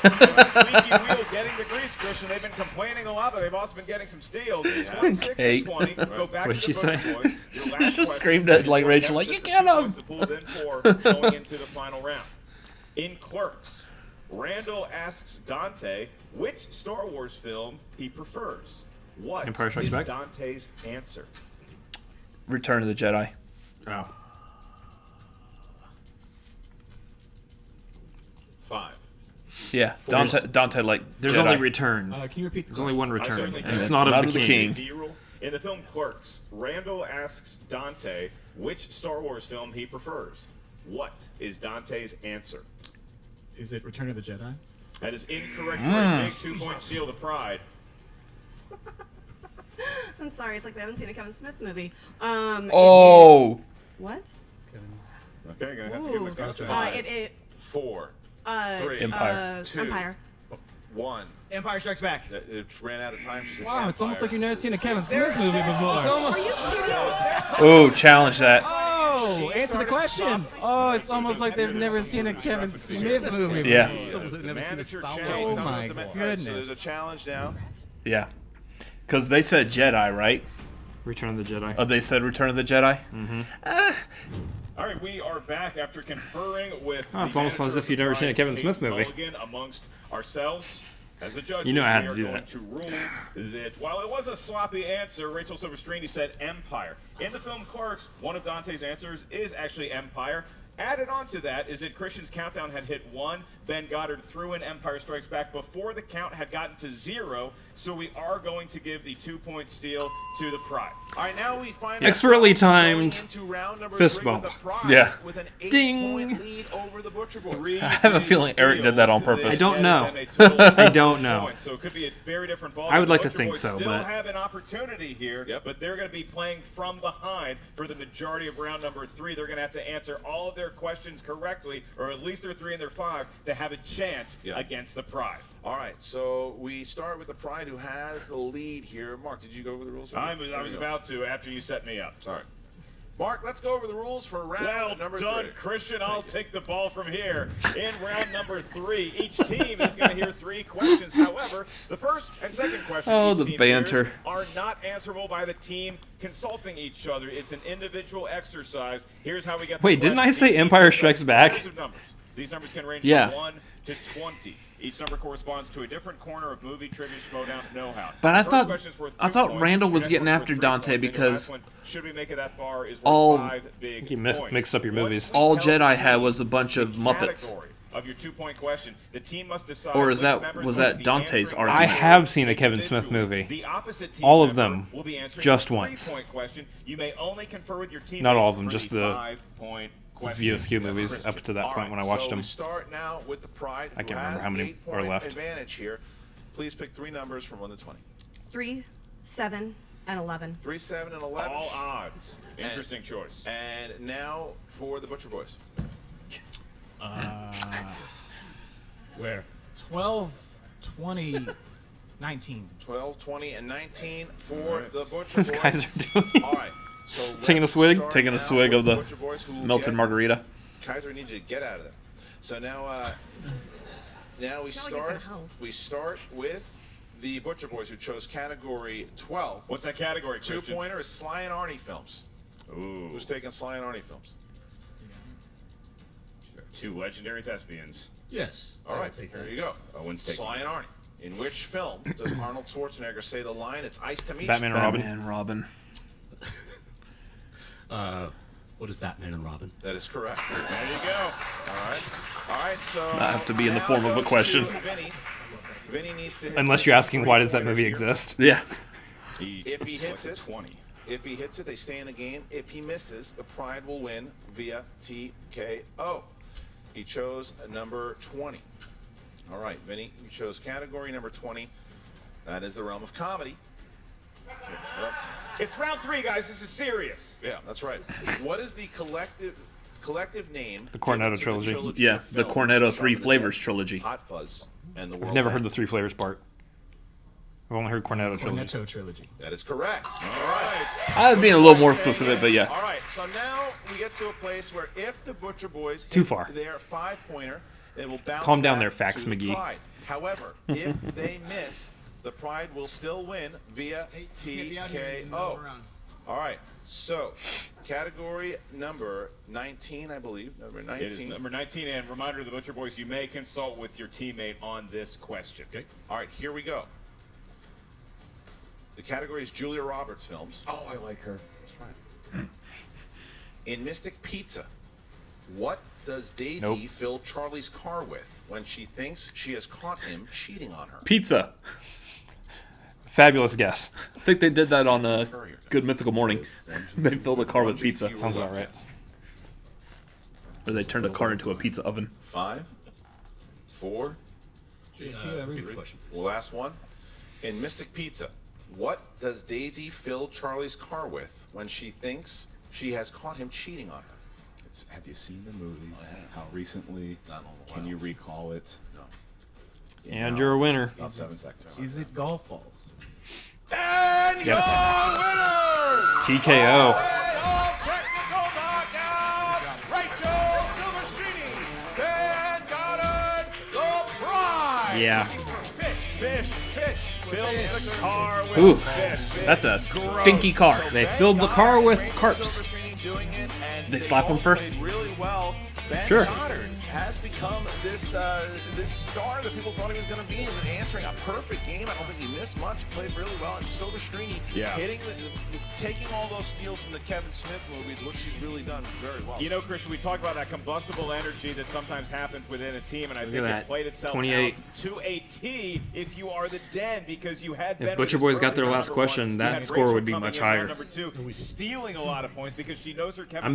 A squeaky wheel getting the grease, Christian. They've been complaining a lot, but they've also been getting some steals. 26 Okay. to 20. Go back What'd to she the Butcher say? Boys. Your last just question. screamed at, like, Before Rachel, Kevin like, Smith "You get 'em!" points to pull it in for going into the final round. In Clerks, Randall asks Dante which Star Wars film he prefers. What Empire Strikes is Back? Dante's answer? Return of the Jedi. Oh. 5. Yeah, Dante like There's Jedi. only returns. Can you repeat the There's only one I return, certainly and can. it's not of the the king. king. D-rule. In the film Clerks, Randall asks Dante which Star Wars film he prefers. What is Dante's answer? Is it Return of the Jedi? That is incorrect for a big 2-point steal. The Pride. I'm sorry, it's like they haven't seen a Kevin Smith movie. Oh, What? Okay, gonna have to give him a question. It 4, 3, Empire. 2, Empire. 1. Empire Strikes Back. It ran out of time. She said Wow, it's almost Empire. like you've never seen a Kevin Smith movie before. Are you kidding me? oh, challenge that. Oh, answer the question. Oh, it's almost like they've never seen a Kevin Smith movie. Yeah. It's almost like they've The never seen a manager Star challenged Wars. Oh him my with the All right, so there's a goodness. challenge now. Yeah, because they said Jedi, right? Return of the Jedi. Oh, they said Return of the Jedi. All right, we are back after conferring with. Oh, it's the almost manager as if of you'd the never seen a Pride, Kevin Kate Smith movie. Mulligan, amongst ourselves. As the judges, You know I had we to are do going that. to rule that while it was a sloppy answer, Rachel Silvestrini said Empire. In the film Clerks, one of Dante's answers is actually Empire. Added on to that is that Christian's countdown had hit 1. Ben Goddard threw in Empire Strikes Back before the count had gotten to 0. So we are going to give the 2-point steal to the Pride. All right, now we find Expertly timed into round number fist 3 bump. with the Pride Yeah. with an 8-point Ding. lead over the Butcher Boys. I have a feeling Eric did that on purpose. I don't know. I don't know. So it could be a very different ball. I would The like to Butcher think Boys so, still but have an opportunity here, but they're going to be playing from behind for the majority of round number 3. They're going to have to answer all of their questions correctly, or at least their 3 and their 5, to have a chance against the Pride. All right, so we start with the Pride, who has the lead here. Mark, did you go over the rules? I was about to after you set me up. Sorry. Mark, let's go over the rules for round number 3. Christian. I'll take the ball from here. In round number 3, each team is going to hear 3 questions. However, the first and second question the team banter hears are not answerable by the team consulting each other. It's an individual exercise. Here's how we get the Wait, didn't I questions. say Empire Strikes Back? Series of numbers. These numbers can range Yeah. from 1 to 20. Each number corresponds to a different corner of movie trivia Schmoedown know-how. But I First thought question's worth 2 Randall points. was The next getting one's worth after 3 Dante points, and the because last one, should we make it that far, is worth all 5 big you points. mixed up your movies. Once we all tell the Jedi had team was a bunch of the Muppets. category of your 2-point question, the team must decide Or is which that- members was will that be Dante's answering argument? I the have seen a Kevin Smith individually. movie. The opposite team All of member them, will be answering just the once. 3-point question. You may only confer with your team. Not all of them, for just the the 5-point question. VSQ That's movies Christian. up to that All point right, when I watched so them. we start now with the Pride, I can't who remember has how many the are 8-point left. advantage here. Please pick 3 numbers from 1 to 20. 3, 7, and 11. 3, 7, and 11. All odds. Interesting choice. And now for the Butcher Boys. Where? 12, 20, 19. 12, 20, and 19 for Alright. the Butcher What's Boys. Kaiser doing? All right. So Taking a let's swig? start Taking a now swig with of the Butcher Boys, who will melted get- margarita. Kaiser, I need you to get out of there. So now we like he's start. gonna help. We start with the Butcher Boys, who chose category 12. What's that category, Christian? 2-pointer is Sly and Arnie films. Ooh. Who's taking Sly and Arnie films? 2 legendary thespians. Yes. All right, Take here that. you go. Owen's taking Sly and Arnie. In which film does Arnold Schwarzenegger say the line, "It's ice to meet Batman you"? and Robin. Batman, Robin. What is Batman and Robin? That is correct. There you go. All right. So Not have to be in the now form of a goes to question. Vinny. Vinny needs to hit Unless this you're asking why does that 3-pointer movie here. exist? Yeah. If he hits it, 20. If he hits it, they stay in the game. If he misses, the Pride will win via TKO. He chose number 20. All right, Vinny, you chose category number 20. That is the realm of comedy. Yep. It's round 3, guys. This is serious. Yeah, that's right. What is the collective name? The Cornetto given to the trilogy. Yeah, of the films Cornetto shot 3 in the Flavors day? trilogy. Hot Fuzz and the I've World's never heard End. the 3 flavors part. I've only heard Cornetto trilogy. Cornetto trilogy. That is correct. All right. I was being a little more specific, but yeah. All right, so now we get to a place where if the Butcher Boys Too hit far. their 5-pointer, it will bounce Calm down back there, Fax to the McGee. Pride. However, if they miss, the Pride will still win via TKO. All right, so category number 19, I believe. Number 19. It is number 19, and reminder to the Butcher Boys, you may consult with your teammate on this question. Okay. All right, here we go. The category is Julia Roberts films. Oh, I like her. That's right. In Mystic Pizza, what does Daisy fill Charlie's car with when she thinks she has caught him cheating on her? Pizza. Fabulous guess. I think they did that on Good Mythical Morning. They filled the car with pizza. Sounds about right. Or they turned the car into a pizza oven. 5, 4, last one. In Mystic Pizza, what does Daisy fill Charlie's car with when she thinks she has caught him cheating on her? Have you seen the movie? How recently? Not in a while. Can you recall it? No. And you're a winner. About 7 seconds. Is it golf balls? And your winner! TKO. Technical knockout, Rachel Silvestrini, Ben Goddard, the Pride. Yeah. Fish. Fills the car with Ooh, fish. that's a stinky car. They filled the car with carps. Silvestrini doing it, and They slap all him first? played really well. Ben Sure. Goddard has become this this star that people thought he was going to be, and answering a perfect game. I don't think he missed much. Played really well. And Silvestrini taking all those steals from the Kevin Smith movies, which she's really done very well. You know, Christian, we talk about that combustible energy that sometimes happens within a team, and I think it played itself 28. out to a T if you are the Den, because you had If Butcher Boys got their last question, that score would be much higher. Number 2, stealing a lot of points because she knows her Kevin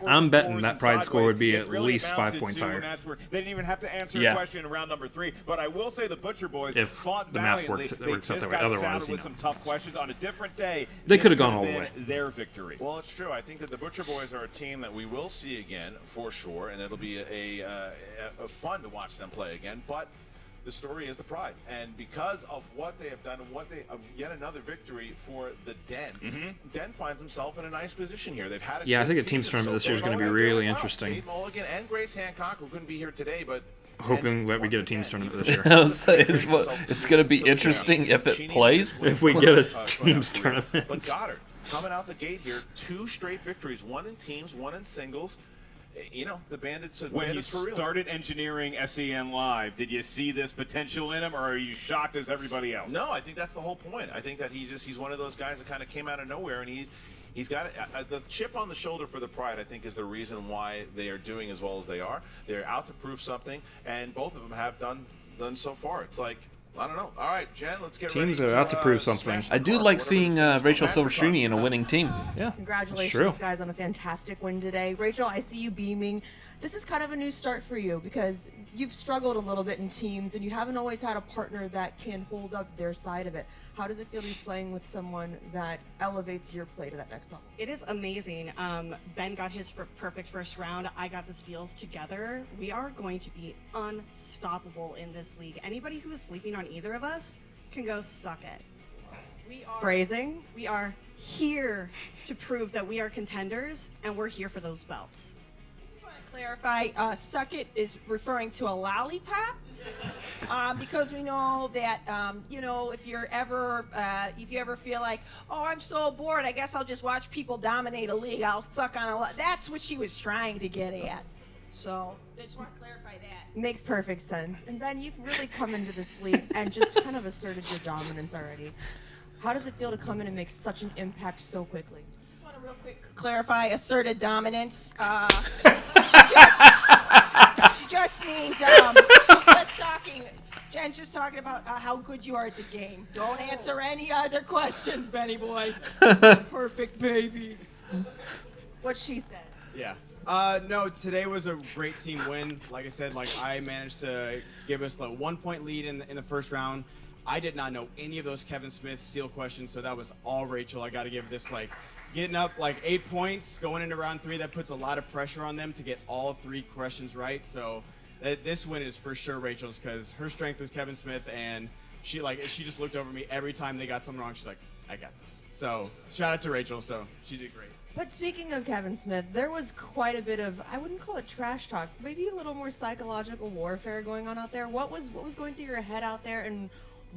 I'm betting that Pride score would be at least 5 points higher. They didn't even have to answer a question in round number 3. But I will say the Butcher Boys fought the math valiantly. works out They just that way. got Otherwise, saddled with some tough questions on a different day. They could have gone all the way. Their victory. Well, it's true. I think that the Butcher Boys are a team that we will see again for sure, and it'll be a fun to watch them play again. But the story is the Pride, and because of what they have done and what they yet another victory for the Den. Den finds himself in a nice position here. They've had I think a team's tournament this year is going to be really interesting. Kate Mulligan and Grace Hancock, who couldn't be here today, but hoping that we get a team's tournament this year. It's going to be interesting if it plays. If we get a team's tournament. But Goddard coming out the gate here, 2 straight victories, 1 in teams, 1 in singles. You know, the Bandits are When he for real. started engineering SEN Live, did you see this potential in him, or are you shocked as everybody else? No, I think that's the whole point. I think that he's one of those guys that kind of came out of nowhere, and he's got the chip on the shoulder for the Pride. I think is the reason why they are doing as well as they are. They're out to prove something, and both of them have done so far. It's like, I don't know. All right, Jen, let's get ready. Teams are out to prove something. I do like seeing Rachel Silvestrini in a winning team. Yeah, Congratulations, guys, on a fantastic win today. Rachel, I see you beaming. This is kind of a new start for you because you've struggled a little bit in teams and you haven't always had a partner that can hold up their side of it. How does it feel to be playing with someone that elevates your play to that next level? It is amazing. Ben got his perfect first round. I got the steals together. We are going to be unstoppable in this league. Anybody who is sleeping on either of us can go suck it. Phrasing? We are here to prove that we are contenders, and we're here for those belts. Clarify, suck it is referring to a lollipop, because we know that if you ever feel like, oh, I'm so bored, I guess I'll just watch people dominate a league, I'll suck on that's what she was trying to get at. So I just want to clarify that. Makes perfect sense. And Ben, you've really come into this league and just kind of asserted your dominance already. How does it feel to come in and make such an impact so quickly? Just want to real quick clarify asserted dominance. She just means she's just talking. Jen's just talking about how good you are at the game. Don't answer any other questions, Benny boy. Perfect baby. What she said. Yeah. No, today was a great team win. Like I said, I managed to give us the 1-point lead in the first round. I did not know any of those Kevin Smith steal questions, so that was all Rachel. I got to give this getting up 8 points going into round 3. That puts a lot of pressure on them to get all 3 questions right. So this win is for sure Rachel's because her strength was Kevin Smith, and she just looked over me every time they got something wrong. She's like, I got this. So shout out to Rachel. So she did great. But speaking of Kevin Smith, there was quite a bit of, I wouldn't call it trash talk, maybe a little more psychological warfare going on out there. What was going through your head out there, and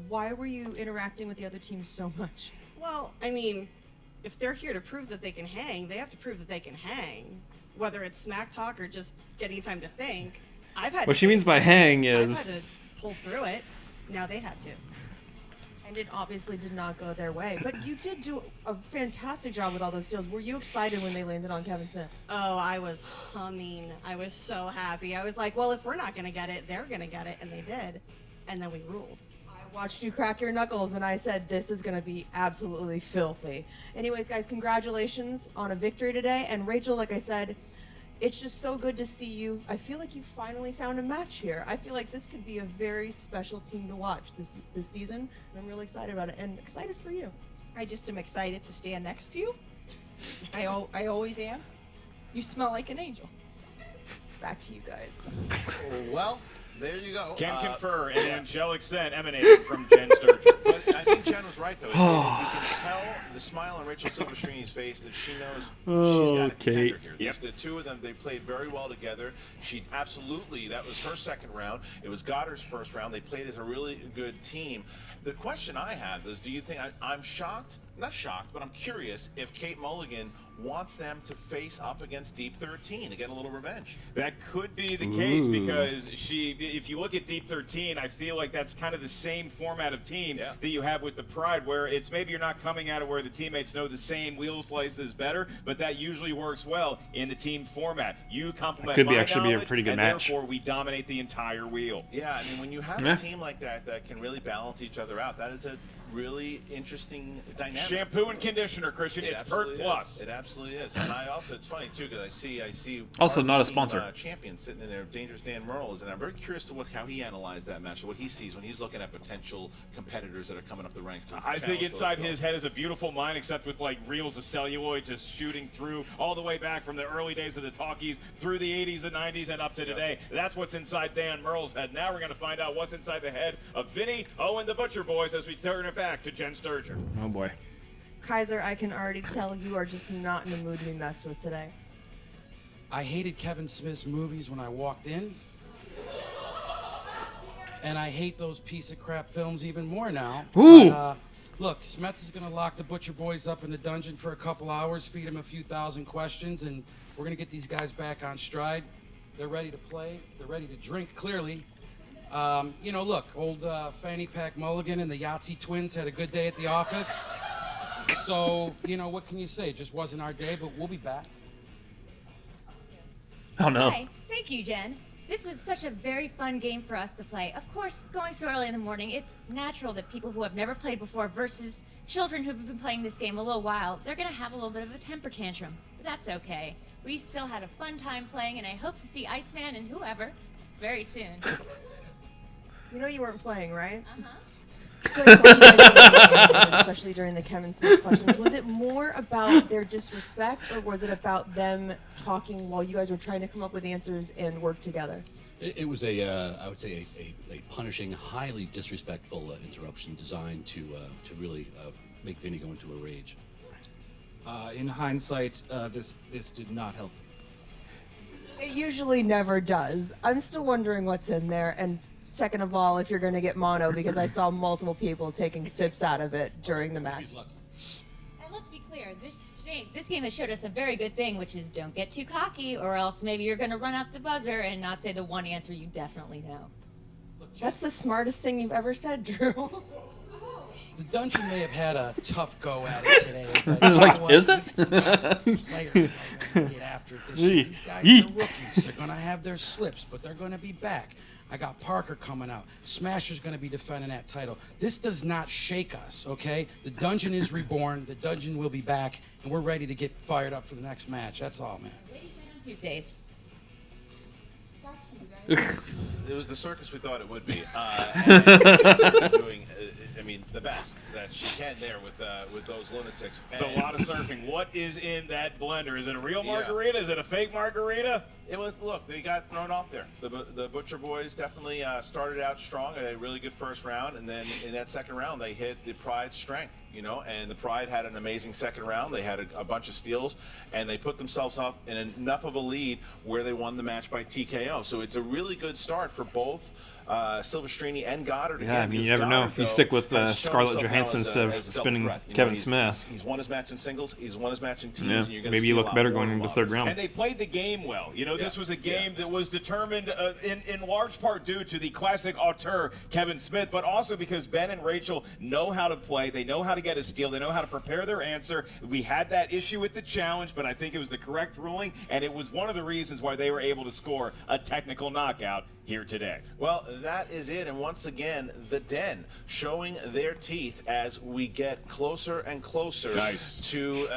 why were you interacting with the other team so much? Well, I mean, if they're here to prove that they can hang, they have to prove that they can hang. Whether it's smack talk or just getting time to think. What she means by hang is... I've had to pull through it. Now they had to. And it obviously did not go their way. But you did do a fantastic job with all those steals. Were you excited when they landed on Kevin Smith? Oh, I was humming. I was so happy. I was like, well, if we're not going to get it, they're going to get it. And they did. And then we ruled. I watched you crack your knuckles, and I said, this is going to be absolutely filthy. Anyways, guys, congratulations on a victory today. And Rachel, like I said, it's just so good to see you. I feel like you finally found a match here. I feel like this could be a very special team to watch this season. And I'm really excited about it, and excited for you. I just am excited to stand next to you. I always am. You smell like an angel. Back to you guys. Well, there you go. Can confer an angelic scent emanating from Jen Sturgeon. But I think Jen was right, though. You can tell the smile on Rachel Silvestrini's face that she knows she's got a contender here. Yep. The two of them, they played very well together. That was her second round. It was Goddard's first round. They played as a really good team. The question I have is, do you think, I'm shocked not shocked, but I'm curious if Kate Mulligan wants them to face up against Deep 13 to get a little revenge. That could be the case because if you look at Deep 13, I feel like that's kind of the same format of team that you have with the Pride, where it's maybe you're not coming at it where the teammates know the same wheel slice is better, but that usually works well in the team format. You complement could my actually be a knowledge, pretty good and match. Therefore, we dominate the entire wheel. Yeah, I mean, when you have a team like that that can really balance each other out, that is a really interesting dynamic. Shampoo and conditioner, Christian. It's Pert Plus. It absolutely is. And I also, it's funny too, because I see Also our not a team, sponsor. champion sitting in there, Dangerous Dan Merles, and I'm very curious to how he analyzed that match, what he sees when he's looking at potential competitors that are coming up the ranks. I think inside his head is a beautiful mind, except with like reels of celluloid just shooting through all the way back from the early days of the talkies through the 80s, the 90s, and up to today. That's what's inside Dan Merle's head. Now we're going to find out what's inside the head of Vinny, Owen, the Butcher Boys as we turn it back to Jen Sturger. Oh boy. Kaiser, I can already tell you are just not in the mood to be messed with today. I hated Kevin Smith's movies when I walked in. And I hate those piece of crap films even more now. Ooh. But, look, Smets is going to lock the Butcher Boys up in the dungeon for a couple hours, feed them a few thousand questions, and we're going to get these guys back on stride. They're ready to play. They're ready to drink, clearly. Look, old Fanny Pack Mulligan and the Yahtzee twins had a good day at the office. So, what can you say? It just wasn't our day, but we'll be back. Oh, no. Hi, thank you, Jen. This was such a very fun game for us to play. Of course, going so early in the morning, it's natural that people who have never played before versus children who've been playing this game a little while, they're going to have a little bit of a temper tantrum. But that's okay. We still had a fun time playing, and I hope to see Iceman and whoever very soon. You know you weren't playing, right? Uh-huh. So I saw you guys were especially during the Kevin Smith questions. Was it more about their disrespect, or was it about them talking while you guys were trying to come up with answers and work together? It was I would say, a punishing, highly disrespectful interruption designed to really make Vinny go into a rage. In hindsight, this did not help. It usually never does. I'm still wondering what's in there, and second of all, if you're going to get mono, because I saw multiple people taking sips out of it during the match. And let's be clear, this game has showed us a very good thing, which is don't get too cocky, or else maybe you're going to run off the buzzer and not say the one answer you definitely know. That's the smartest thing you've ever said, Drew. The dungeon may have had a tough go at it today, but like, is it? Players get after it this year. These guys are rookies. They're going to have their slips, but they're going to be back. I got Parker coming out. Smasher's going to be defending that title. This does not shake us, okay? The dungeon is reborn. The dungeon will be back, and we're ready to get fired up for the next match. That's all, man. Ladies night on Tuesdays. It was the circus we thought it would be. And doing, the best that she can there with those lunatics. It's a lot of surfing. What is in that blender? Is it a real margarita? Is it a fake margarita? It was. Look, they got thrown off there. The Butcher Boys definitely started out strong. They had a really good first round, and then in that second round, they hit the Pride's strength. And the Pride had an amazing second round. They had a bunch of steals, and they put themselves up in enough of a lead where they won the match by TKO. So it's a really good start for both Silvestrini and Goddard. Yeah, again, you never know if you stick with Scarlett Johansson instead of spinning Kevin Smith. He's won his match in singles. He's won his match in teams. Yeah, And you're maybe you look better going into the third round. And they played the game well. This was a game that was determined in large part due to the classic auteur, Kevin Smith, but also because Ben and Rachel know how to play. They know how to get a steal. They know how to prepare their answer. We had that issue with the challenge, but I think it was the correct ruling, and it was one of the reasons why they were able to score a technical knockout here today. Well, that is it. And once again, the Den showing their teeth as we get closer and closer to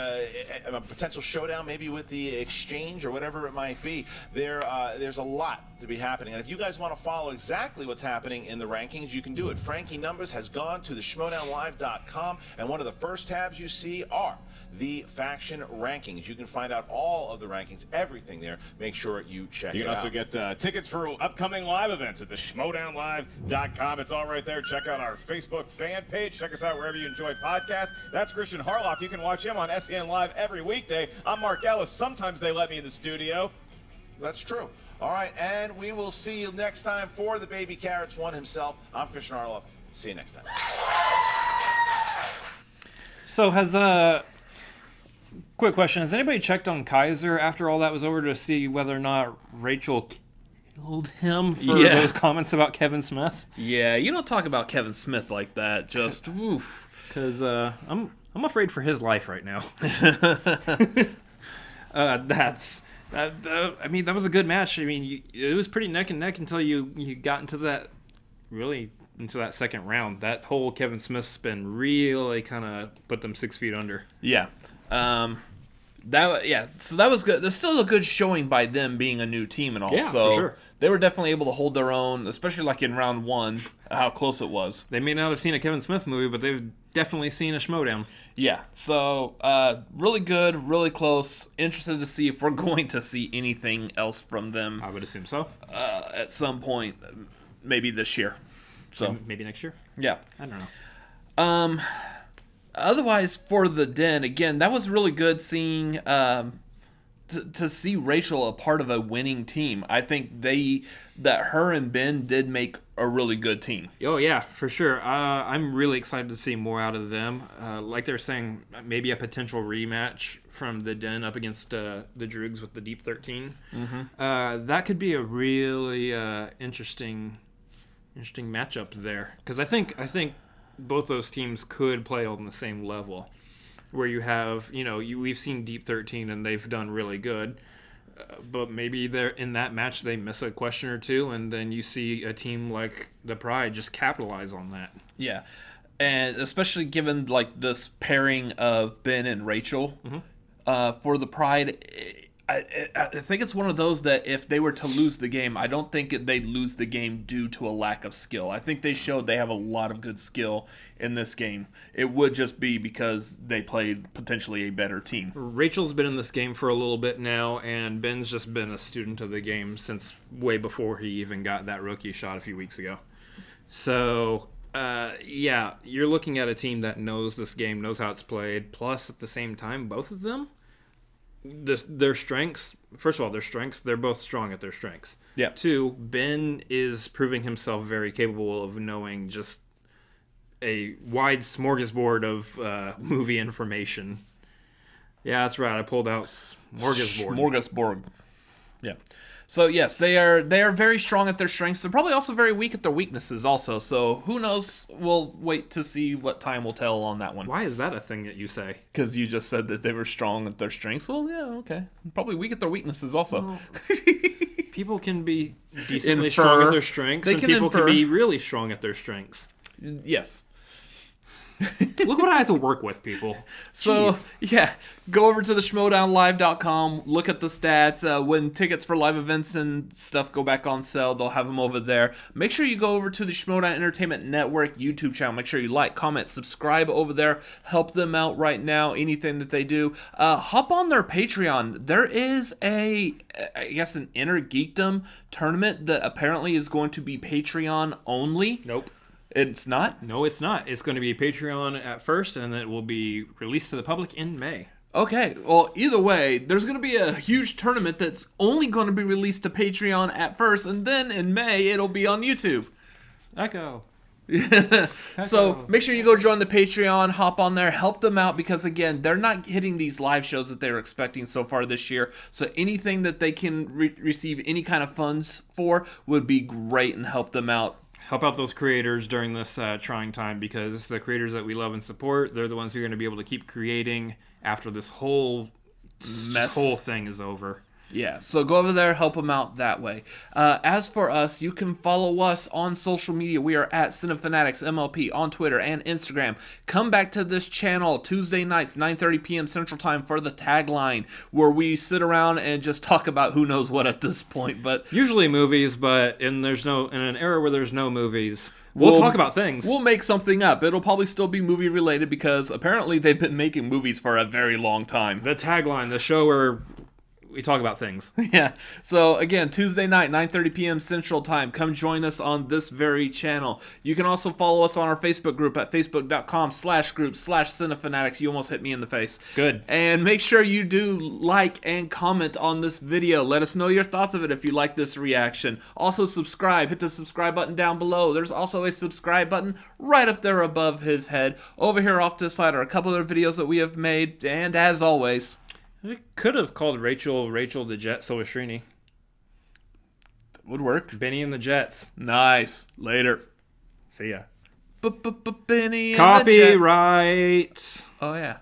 a potential showdown, maybe with the exchange or whatever it might be. There's a lot to be happening. And if you guys want to follow exactly what's happening in the rankings, you can do it. Frankie Numbers has gone to the Schmoedownlive.com, and one of the first tabs you see are the faction rankings. You can find out all of the rankings, everything there. Make sure you check it out. You can also get tickets for upcoming live events at the Schmoedownlive.com. It's all right there. Check out our Facebook fan page. Check us out wherever you enjoy podcasts. That's Christian Harloff. You can watch him on SEN Live every weekday. I'm Mark Ellis. Sometimes they let me in the studio. That's true. All right, and we will see you next time for the Baby Carrots one himself. I'm Christian Harloff. See you next time. So quick question: has anybody checked on Kaiser after all that was over to see whether or not Rachel killed him for those comments about Kevin Smith? Yeah, you don't talk about Kevin Smith like that. Just oof. Because I'm afraid for his life right now. I mean, that was a good match. I mean, it was pretty neck and neck until you got into that second round. That whole Kevin Smith spin really kind of put them 6 feet under. Yeah. So that was good. There's still a good showing by them being a new team and all. Yeah, so for sure. They were definitely able to hold their own, especially like in round 1, how close it was. They may not have seen a Kevin Smith movie, but they've definitely seen a Schmoedown. Yeah, so really good, really close. Interested to see if we're going to see anything else from them. I would assume so. At some point, maybe this year. So maybe next year? Yeah. I don't know. Otherwise, for the Den, again, that was really good seeing to see Rachel a part of a winning team. I think that her and Ben did make a really good team. Oh, yeah, for sure. I'm really excited to see more out of them. Like they're saying, maybe a potential rematch from the Den up against the Droogs with the Deep 13. Mm-hmm. That could be a really interesting matchup there. Because I think both those teams could play on the same level, where you have, we've seen Deep 13 and they've done really good, but maybe they're in that match they miss a question or two, and then you see a team like the Pride just capitalize on that. Yeah, and especially given like this pairing of Ben and Rachel for the Pride. I think it's one of those that if they were to lose the game, I don't think they'd lose the game due to a lack of skill. I think they showed they have a lot of good skill in this game. It would just be because they played potentially a better team. Rachel's been in this game for a little bit now, and Ben's just been a student of the game since way before he even got that rookie shot a few weeks ago. So, you're looking at a team that knows this game, knows how it's played, plus at the same time, both of them, their strengths, first of all, they're both strong at their strengths. Yeah. 2, Ben is proving himself very capable of knowing just a wide smorgasbord of movie information. Yeah, that's right. I pulled out Smorgasbord. Yeah. So yes, they are very strong at their strengths. They're probably also very weak at their weaknesses also. So who knows? We'll wait to see what time will tell on that one. Why is that a thing that you say? Because you just said that they were strong at their strengths. Well, yeah, okay. Probably weak at their weaknesses also. Well, people can be decently strong at their strengths, and people can be really strong at their strengths. Yes. Look what I have to work with, people. So, yeah, go over to the schmoedownlive.com, look at the stats. When tickets for live events and stuff go back on sale, they'll have them over there. Make sure you go over to the Schmoedown Entertainment Network YouTube channel. Make sure you like, comment, subscribe over there. Help them out right now, anything that they do. Hop on their Patreon. There is an Inner Geekdom tournament that apparently is going to be Patreon only. Nope. It's not? No, it's not. It's going to be Patreon at first, and then it will be released to the public in May. Okay, well, either way, there's going to be a huge tournament that's only going to be released to Patreon at first, and then in May, it'll be on YouTube. Echo. So make sure you go join the Patreon, hop on there, help them out, because again, they're not hitting these live shows that they were expecting so far this year. So anything that they can receive any kind of funds for would be great and help them out. Help out those creators during this trying time, because the creators that we love and support, they're the ones who are going to be able to keep creating after this whole thing is over. Yeah, so go over there, help them out that way. As for us, you can follow us on social media. We are at Cinefanatics MLP on Twitter and Instagram. Come back to this channel Tuesday nights, 9:30 p.m. Central Time for the tagline, where we sit around and just talk about who knows what at this point. But usually movies, but in an era where there's no movies, we'll talk about things. We'll make something up. It'll probably still be movie related, because apparently they've been making movies for a very long time. The tagline, the show where we talk about things. Yeah. So again, Tuesday night, 9:30 p.m. Central Time. Come join us on this very channel. You can also follow us on our Facebook group at facebook.com/group/Cinefanatics. You almost hit me in the face. Good. And make sure you do like and comment on this video. Let us know your thoughts of it if you like this reaction. Also subscribe. Hit the subscribe button down below. There's also a subscribe button right up there above his head. Over here off to the side are a couple other videos that we have made. And as always, we could have called Rachel the Jet Silvestrini. Would work. Benny and the Jets. Nice. Later. See ya. Benny and the Jets. Copyright. Oh yeah.